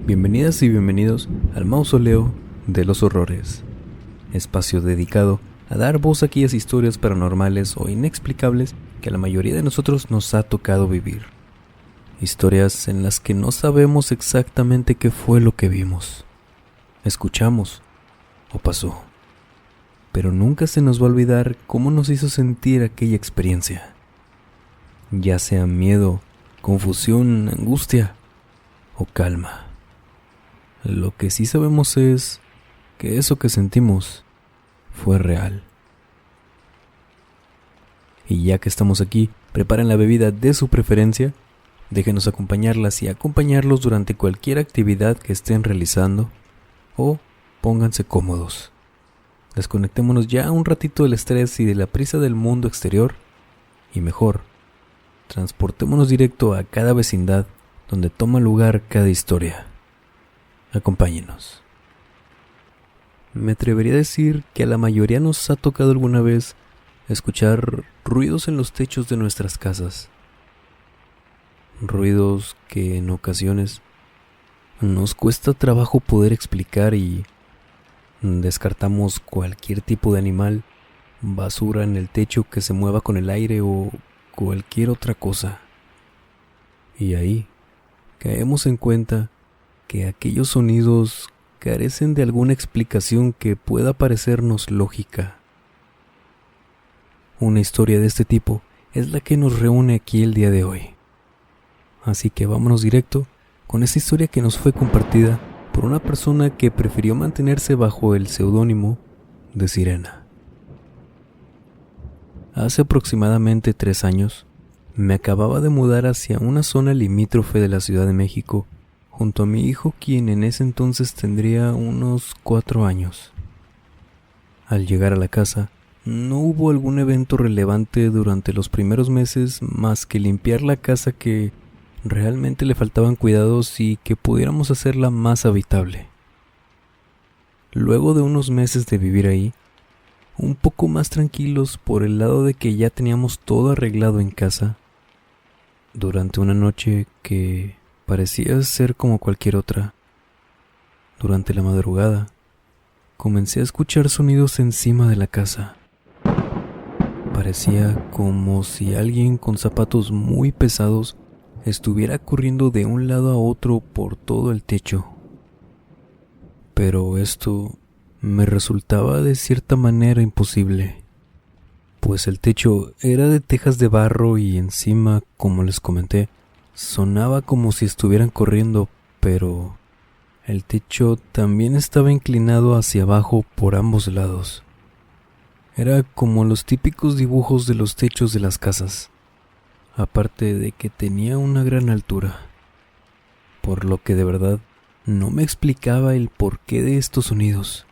Bienvenidas y bienvenidos al Mausoleo de los Horrores, espacio dedicado a dar voz a aquellas historias paranormales o inexplicables que a la mayoría de nosotros nos ha tocado vivir. Historias en las que no sabemos exactamente qué fue lo que vimos, escuchamos o pasó, pero nunca se nos va a olvidar cómo nos hizo sentir aquella experiencia, ya sea miedo, confusión, angustia o calma. Lo que sí sabemos es que eso que sentimos fue real. Y ya que estamos aquí, preparen la bebida de su preferencia, déjenos acompañarlas y acompañarlos durante cualquier actividad que estén realizando, o pónganse cómodos. Desconectémonos ya un ratito del estrés y de la prisa del mundo exterior, y mejor, transportémonos directo a cada vecindad donde toma lugar cada historia. Acompáñenos. Me atrevería a decir que a la mayoría nos ha tocado alguna vez escuchar ruidos en los techos de nuestras casas. Ruidos que en ocasiones nos cuesta trabajo poder explicar y descartamos cualquier tipo de animal, basura en el techo que se mueva con el aire o cualquier otra cosa. Y ahí caemos en cuenta que aquellos sonidos carecen de alguna explicación que pueda parecernos lógica. Una historia de este tipo es la que nos reúne aquí el día de hoy. Así que vámonos directo con esta historia que nos fue compartida por una persona que prefirió mantenerse bajo el seudónimo de Sirena. Hace aproximadamente 3 años, me acababa de mudar hacia una zona limítrofe de la Ciudad de México, junto a mi hijo, quien en ese entonces tendría unos 4 años. Al llegar a la casa, no hubo algún evento relevante durante los primeros meses más que limpiar la casa, que realmente le faltaban cuidados y que pudiéramos hacerla más habitable. Luego de unos meses de vivir ahí, un poco más tranquilos por el lado de que ya teníamos todo arreglado en casa, durante una noche que parecía ser como cualquier otra, durante la madrugada, comencé a escuchar sonidos encima de la casa. Parecía como si alguien con zapatos muy pesados estuviera corriendo de un lado a otro por todo el techo. Pero esto me resultaba de cierta manera imposible, pues el techo era de tejas de barro y encima, como les comenté, sonaba como si estuvieran corriendo, pero el techo también estaba inclinado hacia abajo por ambos lados. Era como los típicos dibujos de los techos de las casas, aparte de que tenía una gran altura, por lo que de verdad no me explicaba el porqué de estos sonidos,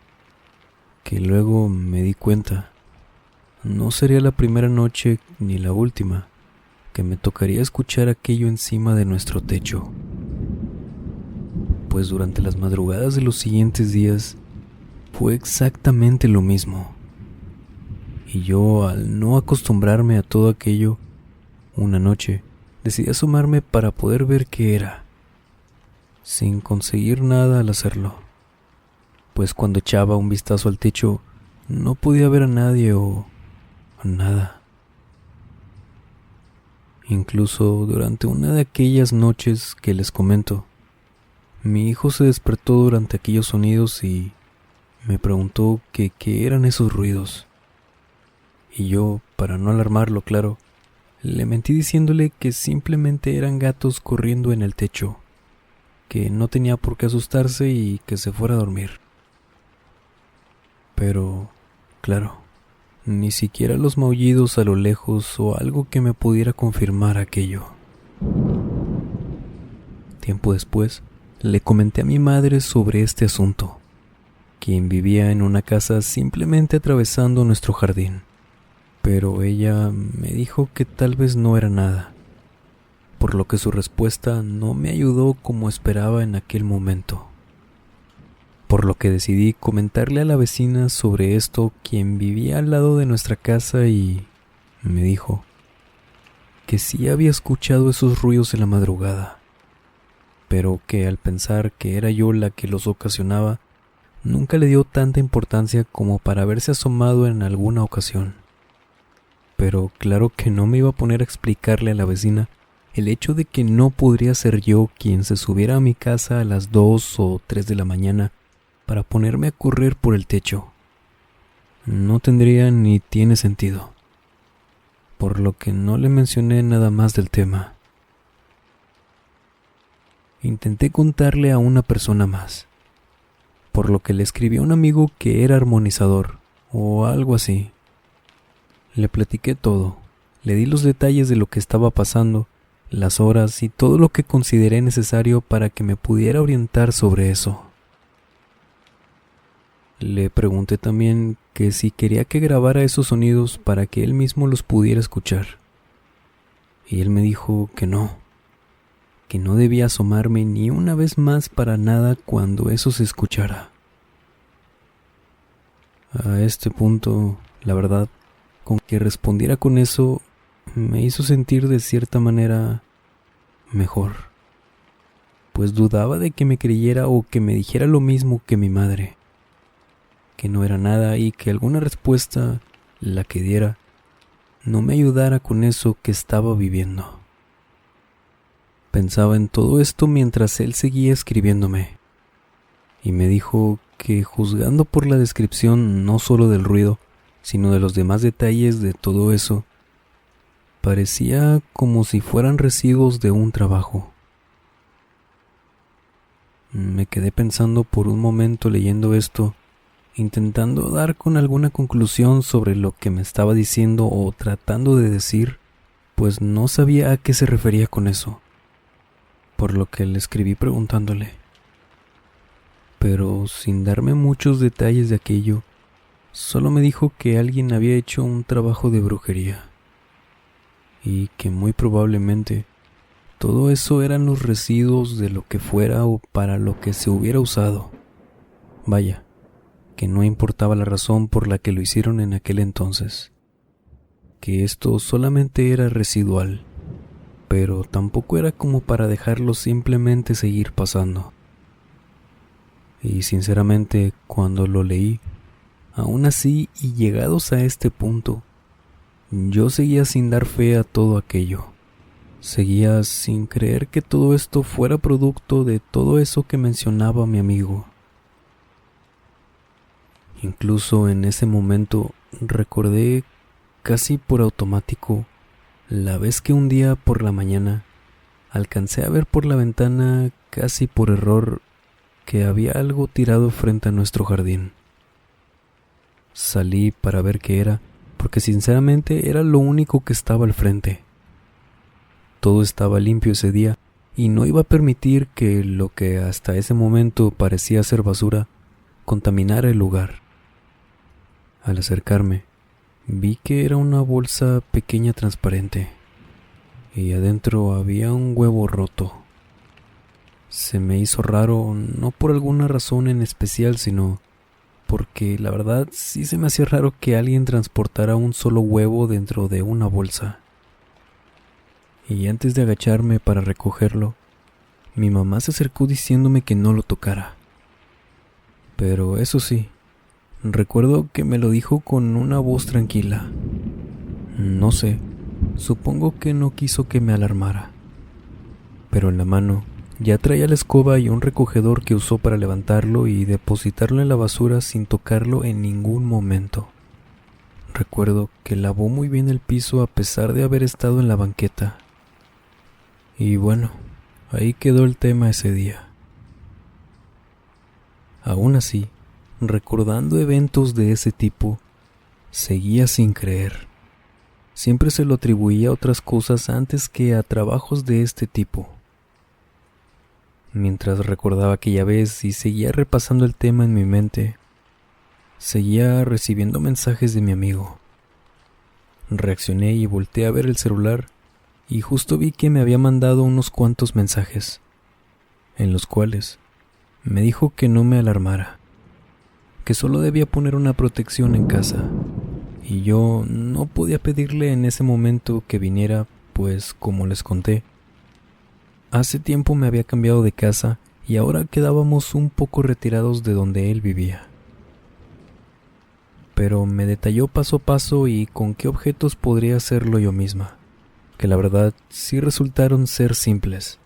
que luego me di cuenta, no sería la primera noche ni la última que me tocaría escuchar aquello encima de nuestro techo, pues durante las madrugadas de los siguientes días fue exactamente lo mismo. Y yo, al no acostumbrarme a todo aquello, una noche decidí asomarme para poder ver qué era, sin conseguir nada al hacerlo, pues cuando echaba un vistazo al techo no podía ver a nadie o a nada. Incluso durante una de aquellas noches que les comento, mi hijo se despertó durante aquellos sonidos y me preguntó que qué eran esos ruidos. Y yo, para no alarmarlo, claro, le mentí diciéndole que simplemente eran gatos corriendo en el techo, que no tenía por qué asustarse y que se fuera a dormir. Pero, claro, ni siquiera los maullidos a lo lejos o algo que me pudiera confirmar aquello. Tiempo después, le comenté a mi madre sobre este asunto, quien vivía en una casa simplemente atravesando nuestro jardín, pero ella me dijo que tal vez no era nada, por lo que su respuesta no me ayudó como esperaba en aquel momento. Por lo que decidí comentarle a la vecina sobre esto, quien vivía al lado de nuestra casa, y me dijo que sí había escuchado esos ruidos en la madrugada, pero que al pensar que era yo la que los ocasionaba, nunca le dio tanta importancia como para haberse asomado en alguna ocasión. Pero claro que no me iba a poner a explicarle a la vecina el hecho de que no podría ser yo quien se subiera a mi casa a las 2 o 3 de la mañana para ponerme a correr por el techo. No tendría ni tiene sentido, por lo que no le mencioné nada más del tema. Intenté contarle a una persona más, por lo que le escribí a un amigo que era armonizador o algo así. Le platiqué todo, le di los detalles de lo que estaba pasando, las horas y todo lo que consideré necesario para que me pudiera orientar sobre eso. Le pregunté también que si quería que grabara esos sonidos para que él mismo los pudiera escuchar. Y él me dijo que no debía asomarme ni una vez más para nada cuando eso se escuchara. A este punto, la verdad, con que respondiera con eso, me hizo sentir de cierta manera mejor, pues dudaba de que me creyera o que me dijera lo mismo que mi madre, que no era nada y que alguna respuesta, la que diera, no me ayudara con eso que estaba viviendo. Pensaba en todo esto mientras él seguía escribiéndome, y me dijo que juzgando por la descripción no solo del ruido, sino de los demás detalles de todo eso, parecía como si fueran residuos de un trabajo. Me quedé pensando por un momento leyendo esto, intentando dar con alguna conclusión sobre lo que me estaba diciendo o tratando de decir, pues no sabía a qué se refería con eso, por lo que le escribí preguntándole. Pero sin darme muchos detalles de aquello, solo me dijo que alguien había hecho un trabajo de brujería y que muy probablemente todo eso eran los residuos de lo que fuera o para lo que se hubiera usado. Vaya, que no importaba la razón por la que lo hicieron en aquel entonces, que esto solamente era residual, pero tampoco era como para dejarlo simplemente seguir pasando. Y sinceramente, cuando lo leí, aún así y llegados a este punto, yo seguía sin dar fe a todo aquello. Seguía sin creer que todo esto fuera producto de todo eso que mencionaba mi amigo. Incluso en ese momento recordé casi por automático la vez que un día por la mañana alcancé a ver por la ventana casi por error que había algo tirado frente a nuestro jardín. Salí para ver qué era, porque sinceramente era lo único que estaba al frente. Todo estaba limpio ese día y no iba a permitir que lo que hasta ese momento parecía ser basura contaminara el lugar. Al acercarme, vi que era una bolsa pequeña transparente y adentro había un huevo roto. Se me hizo raro, no por alguna razón en especial, sino porque la verdad sí se me hacía raro que alguien transportara un solo huevo dentro de una bolsa. Y antes de agacharme para recogerlo, mi mamá se acercó diciéndome que no lo tocara. Pero eso sí, recuerdo que me lo dijo con una voz tranquila. No sé, supongo que no quiso que me alarmara. Pero en la mano ya traía la escoba y un recogedor que usó para levantarlo y depositarlo en la basura sin tocarlo en ningún momento. Recuerdo que lavó muy bien el piso a pesar de haber estado en la banqueta. Y bueno, ahí quedó el tema ese día. Aún así, recordando eventos de ese tipo, seguía sin creer. Siempre se lo atribuía a otras cosas antes que a trabajos de este tipo. Mientras recordaba aquella vez y seguía repasando el tema en mi mente, seguía recibiendo mensajes de mi amigo. Reaccioné y volteé a ver el celular y justo vi que me había mandado unos cuantos mensajes, en los cuales me dijo que no me alarmara, que solo debía poner una protección en casa, y yo no podía pedirle en ese momento que viniera, pues como les conté, Hace tiempo me había cambiado de casa y ahora quedábamos un poco retirados de donde él vivía. Pero me detalló paso a paso y con qué objetos podría hacerlo yo misma, que la verdad sí resultaron ser simples,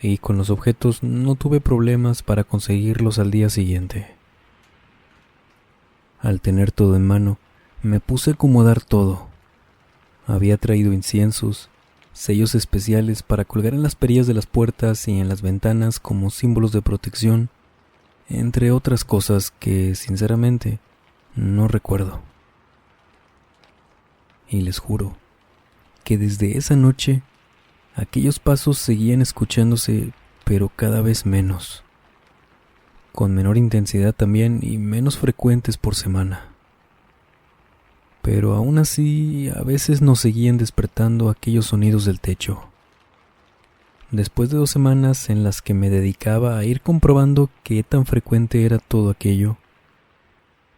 y con los objetos no tuve problemas para conseguirlos al día siguiente. Al tener todo en mano, me puse a acomodar todo. Había traído inciensos, sellos especiales para colgar en las perillas de las puertas y en las ventanas como símbolos de protección, entre otras cosas que, sinceramente, no recuerdo. Y les juro que desde esa noche, aquellos pasos seguían escuchándose, pero cada vez menos, con menor intensidad también y menos frecuentes por semana. Pero aún así, a veces nos seguían despertando aquellos sonidos del techo. Después de 2 semanas en las que me dedicaba a ir comprobando qué tan frecuente era todo aquello,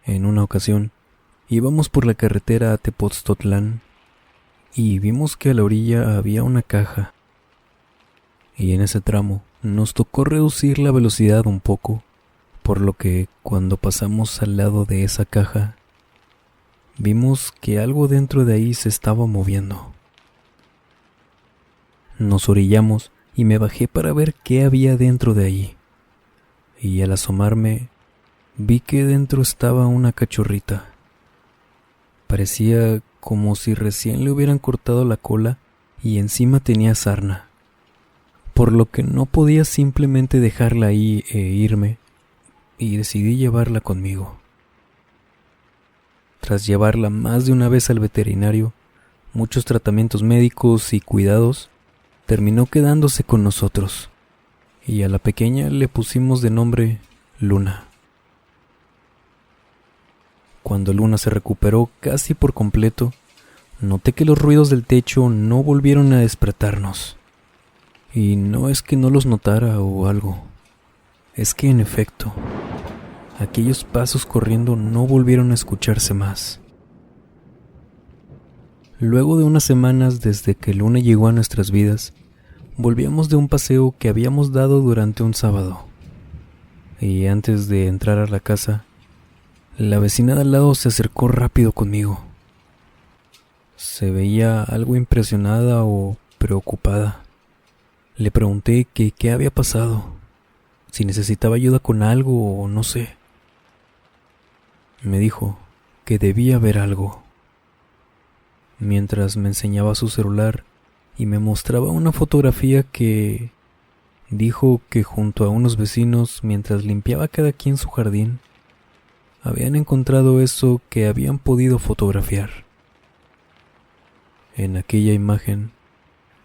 en una ocasión íbamos por la carretera a Tepoztlán y vimos que a la orilla había una caja. Y en ese tramo nos tocó reducir la velocidad un poco, por lo que cuando pasamos al lado de esa caja, vimos que algo dentro de ahí se estaba moviendo. Nos orillamos y me bajé para ver qué había dentro de ahí. Y al asomarme, vi que dentro estaba una cachorrita. Parecía como si recién le hubieran cortado la cola y encima tenía sarna, por lo que no podía simplemente dejarla ahí e irme, y decidí llevarla conmigo. Tras llevarla más de una vez al veterinario, muchos tratamientos médicos y cuidados, terminó quedándose con nosotros, y a la pequeña le pusimos de nombre Luna. Cuando Luna se recuperó casi por completo, noté que los ruidos del techo no volvieron a despertarnos. Y no es que no los notara o algo, es que en efecto, aquellos pasos corriendo no volvieron a escucharse más. Luego de unas semanas desde que Luna llegó a nuestras vidas, volvíamos de un paseo que habíamos dado durante un sábado. Y antes de entrar a la casa, la vecina de al lado se acercó rápido conmigo. Se veía algo impresionada o preocupada. Le pregunté que qué había pasado, si necesitaba ayuda con algo o no sé. Me dijo que debía ver algo. Mientras me enseñaba su celular y me mostraba una fotografía que dijo que junto a unos vecinos, mientras limpiaba cada quien su jardín, habían encontrado eso que habían podido fotografiar. En aquella imagen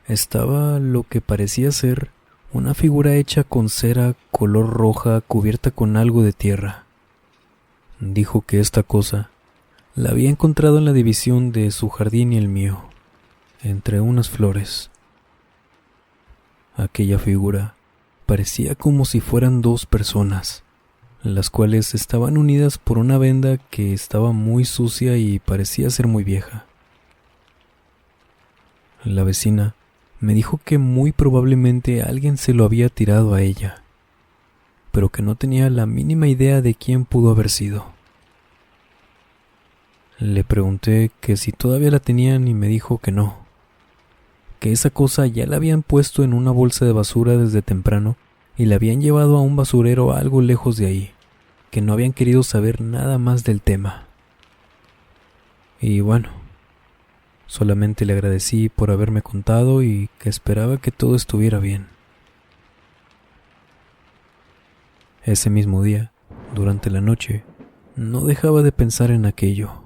estaba lo que parecía ser una figura hecha con cera color roja cubierta con algo de tierra. Dijo que esta cosa la había encontrado en la división de su jardín y el mío, entre unas flores. Aquella figura parecía como si fueran 2 personas, las cuales estaban unidas por una venda que estaba muy sucia y parecía ser muy vieja. La vecina me dijo que muy probablemente alguien se lo había tirado a ella, pero que no tenía la mínima idea de quién pudo haber sido. Le pregunté que si todavía la tenían y me dijo que no, que esa cosa ya la habían puesto en una bolsa de basura desde temprano y la habían llevado a un basurero algo lejos de ahí, que no habían querido saber nada más del tema. Y bueno, solamente le agradecí por haberme contado y que esperaba que todo estuviera bien. Ese mismo día, durante la noche, no dejaba de pensar en aquello.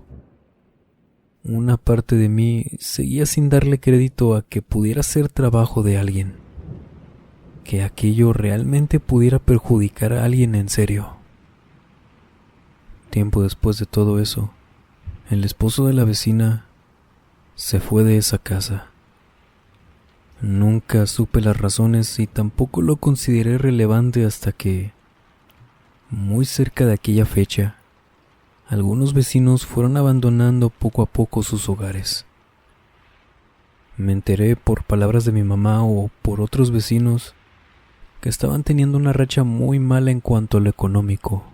Una parte de mí seguía sin darle crédito a que pudiera ser trabajo de alguien, que aquello realmente pudiera perjudicar a alguien en serio. Tiempo después de todo eso, el esposo de la vecina se fue de esa casa. Nunca supe las razones y tampoco lo consideré relevante hasta que, muy cerca de aquella fecha, algunos vecinos fueron abandonando poco a poco sus hogares. Me enteré por palabras de mi mamá o por otros vecinos que estaban teniendo una racha muy mala en cuanto a lo económico.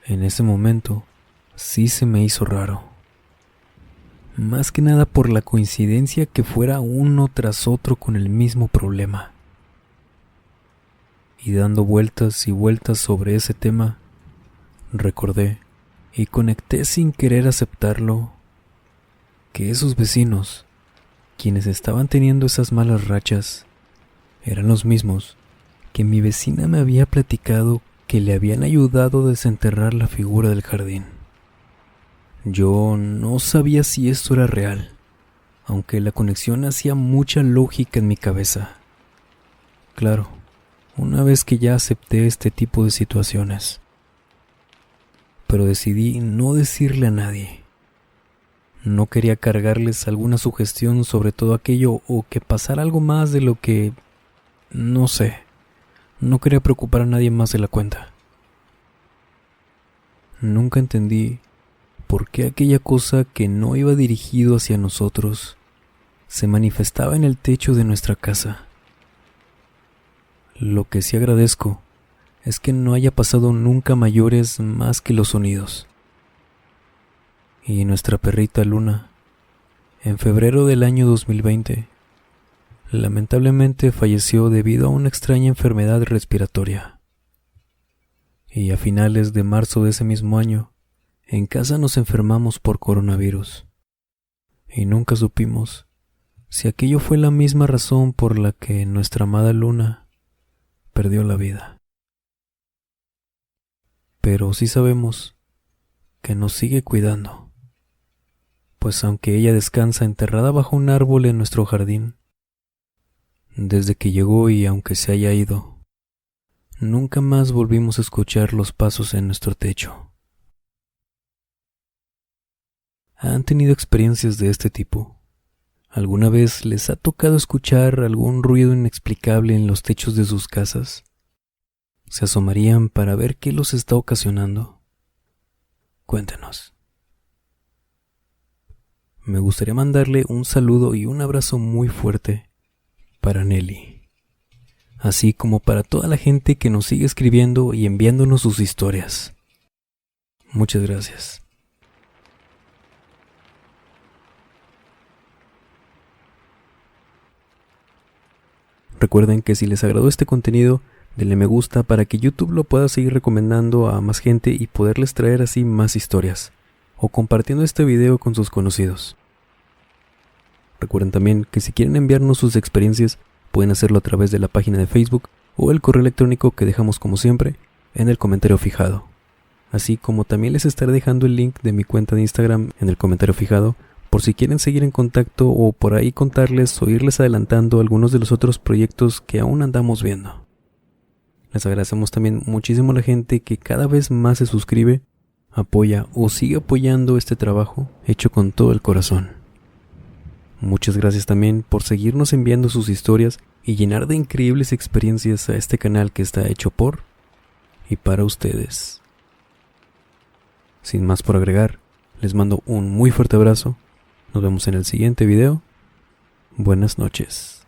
En ese momento, sí se me hizo raro. Más que nada por la coincidencia que fuera uno tras otro con el mismo problema. Y dando vueltas y vueltas sobre ese tema, recordé y conecté sin querer aceptarlo que esos vecinos, quienes estaban teniendo esas malas rachas, eran los mismos que mi vecina me había platicado que le habían ayudado a desenterrar la figura del jardín. Yo no sabía si esto era real, aunque la conexión hacía mucha lógica en mi cabeza. Claro, una vez que ya acepté este tipo de situaciones, pero decidí no decirle a nadie. No quería cargarles alguna sugestión sobre todo aquello o que pasara algo más de lo que... no sé. No quería preocupar a nadie más de la cuenta. Nunca entendí por qué aquella cosa que no iba dirigido hacia nosotros se manifestaba en el techo de nuestra casa. Lo que sí agradezco es que no haya pasado nunca mayores más que los sonidos. Y nuestra perrita Luna, en febrero del año 2020, lamentablemente falleció debido a una extraña enfermedad respiratoria. Y a finales de marzo de ese mismo año, en casa nos enfermamos por coronavirus. Y nunca supimos si aquello fue la misma razón por la que nuestra amada Luna perdió la vida. Pero sí sabemos que nos sigue cuidando. Pues aunque ella descansa enterrada bajo un árbol en nuestro jardín, desde que llegó y aunque se haya ido, nunca más volvimos a escuchar los pasos en nuestro techo. ¿Han tenido experiencias de este tipo? ¿Alguna vez les ha tocado escuchar algún ruido inexplicable en los techos de sus casas? ¿Se asomarían para ver qué los está ocasionando? Cuéntenos. Me gustaría mandarle un saludo y un abrazo muy fuerte para Nelly, así como para toda la gente que nos sigue escribiendo y enviándonos sus historias. Muchas gracias. Recuerden que si les agradó este contenido, denle me gusta para que YouTube lo pueda seguir recomendando a más gente y poderles traer así más historias, o compartiendo este video con sus conocidos. Recuerden también que si quieren enviarnos sus experiencias, pueden hacerlo a través de la página de Facebook o el correo electrónico que dejamos como siempre en el comentario fijado. Así como también les estaré dejando el link de mi cuenta de Instagram en el comentario fijado por si quieren seguir en contacto o por ahí contarles o irles adelantando algunos de los otros proyectos que aún andamos viendo. Les agradecemos también muchísimo a la gente que cada vez más se suscribe, apoya o sigue apoyando este trabajo hecho con todo el corazón. Muchas gracias también por seguirnos enviando sus historias y llenar de increíbles experiencias a este canal que está hecho por y para ustedes. Sin más por agregar, les mando un muy fuerte abrazo. Nos vemos en el siguiente video. Buenas noches.